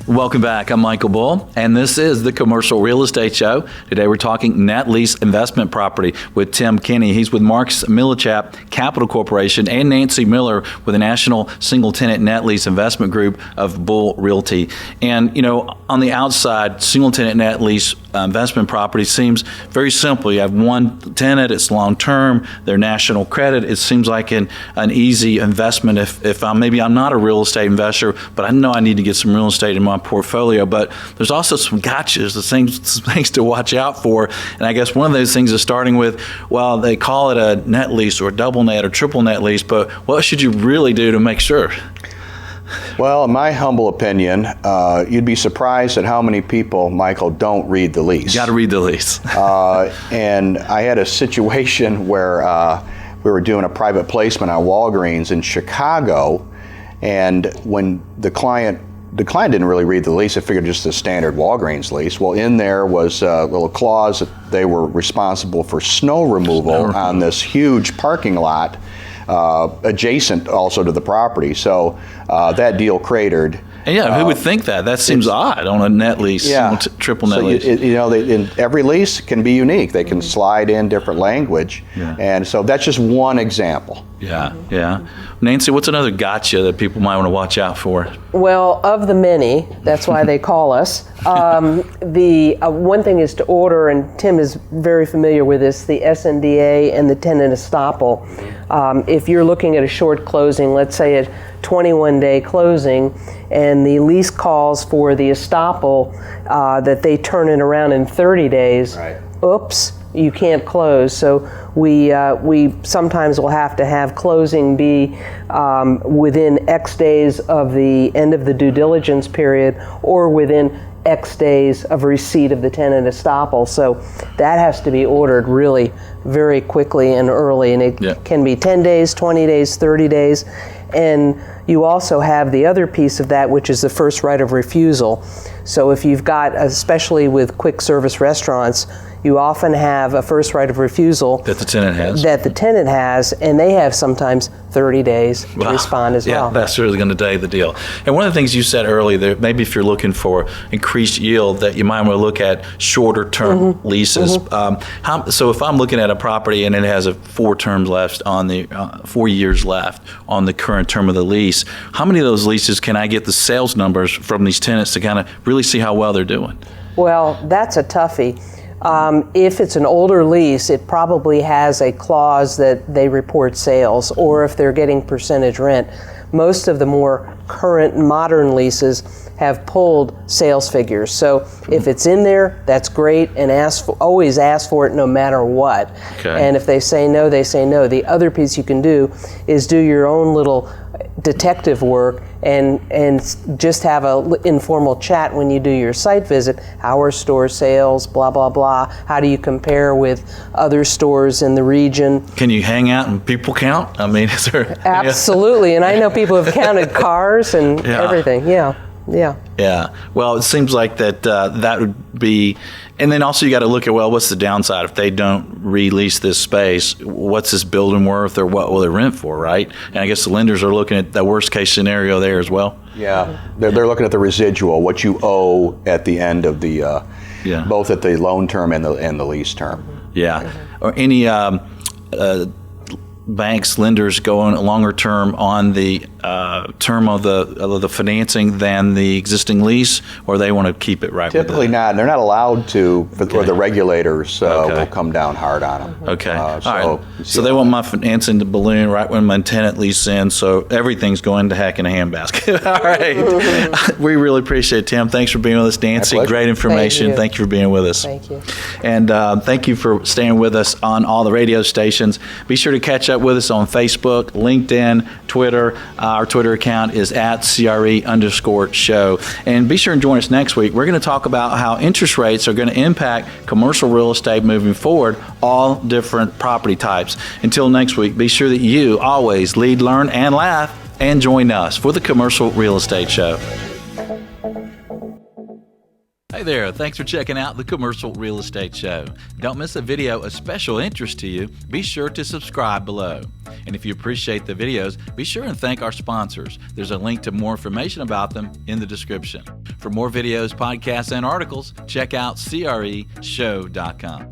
Welcome back. I'm Michael Bull, and this is the Commercial Real Estate Show. Today we're talking net lease investment property with Tim Kinney. He's with Marks Millichap Capital Corporation and Nancy Miller with the National Single Tenant Net Lease Investment Group of Bull Realty. And, you know, on the outside, single tenant net lease investment property seems very simple. You have one tenant, it's long-term, they're national credit. It seems like an easy investment if I'm not a real estate investor, but I know I need to get some real estate in my portfolio. But there's also some gotchas, the things to watch out for. And I guess one of those things is starting with, well, they call it a net lease or a double net or triple net lease, but what should you really do to make sure? Well, in my humble opinion, you'd be surprised at how many people, Michael, don't read the lease. You got to read the lease. And I had a situation where we were doing a private placement on Walgreens in Chicago, and when the client didn't really read the lease, I figured just the standard Walgreens lease. Well, in there was a little clause that they were responsible for snow removal on this huge parking lot adjacent also to the property. So that deal cratered. And yeah, who would think that? That seems odd on a net lease, triple net lease. In every lease can be unique. They can slide in different language. Yeah. And so that's just one example. Yeah. Nancy, what's another gotcha that people might want to watch out for? Well, of the many, that's why they call us. The one thing is to order, and Tim is very familiar with this, the SNDA and the tenant estoppel. If you're looking at a short closing, let's say a 21-day closing, and the lease calls for the estoppel that they turn it around in 30 days, oops, you can't close. So we sometimes will have to have closing be within X days of the end of the due diligence period or within X days of receipt of the tenant estoppel. So that has to be ordered really very quickly and early, and it can be 10 days, 20 days, 30 days. And you also have the other piece of that, which is the first right of refusal. So if you've got, especially with quick service restaurants, you often have a first right of refusal that the tenant has, and they have sometimes 30 days to respond as well. Yeah, that's really going to day the deal. And one of the things you said earlier, that maybe if you're looking for increased yield, that you might want to look at shorter term leases. So if I'm looking at a property and it has 4 terms left on the 4 years left on the current term of the lease, how many of those leases can I get the sales numbers from these tenants to kind of really see how well they're doing? Well, that's a toughie. If it's an older lease, it probably has a clause that they report sales, or if they're getting percentage rent. Most of the more current modern leases have pulled sales figures. So if it's in there, that's great, and always ask for it no matter what. Okay. And if they say no, they say no. The other piece you can do is do your own little detective work and just have an informal chat when you do your site visit. How are store sales, blah, blah, blah. How do you compare with other stores in the region? Can you hang out and people count? I mean, is there... Absolutely, and I know people have counted cars and everything, Yeah. Well, it seems like that would be, and then also you got to look at, well, what's the downside if they don't release this space? What's this building worth, or what will it rent for, right? And I guess the lenders are looking at the worst case scenario there as well. Yeah, they're looking at the residual, what you owe at the end of the both at the loan term and the lease term. Yeah, or any banks, lenders going longer term on the term of the financing than the existing lease, or they want to keep it right? Typically not. They're not allowed to, or the regulators will come down hard on them. Okay. All right. So they want my financing to balloon right when my tenant lease ends, so everything's going to heck in a handbasket. All right. We really appreciate it, Tim. Thanks for being with us, Nancy. Great information. Thank you for being with us. Thank you. And thank you for staying with us on all the radio stations. Be sure to catch up with us on Facebook, LinkedIn, Twitter. Our Twitter account is @CRE_show. And be sure and join us next week. We're going to talk about how interest rates are going to impact commercial real estate moving forward, all different property types. Until next week, be sure that you always lead, learn, and laugh, and join us for the Commercial Real Estate Show. Hey there, thanks for checking out the Commercial Real Estate Show. Don't miss a video of special interest to you. Be sure to subscribe below. And if you appreciate the videos, be sure and thank our sponsors. There's a link to more information about them in the description. For more videos, podcasts, and articles, check out creshow.com.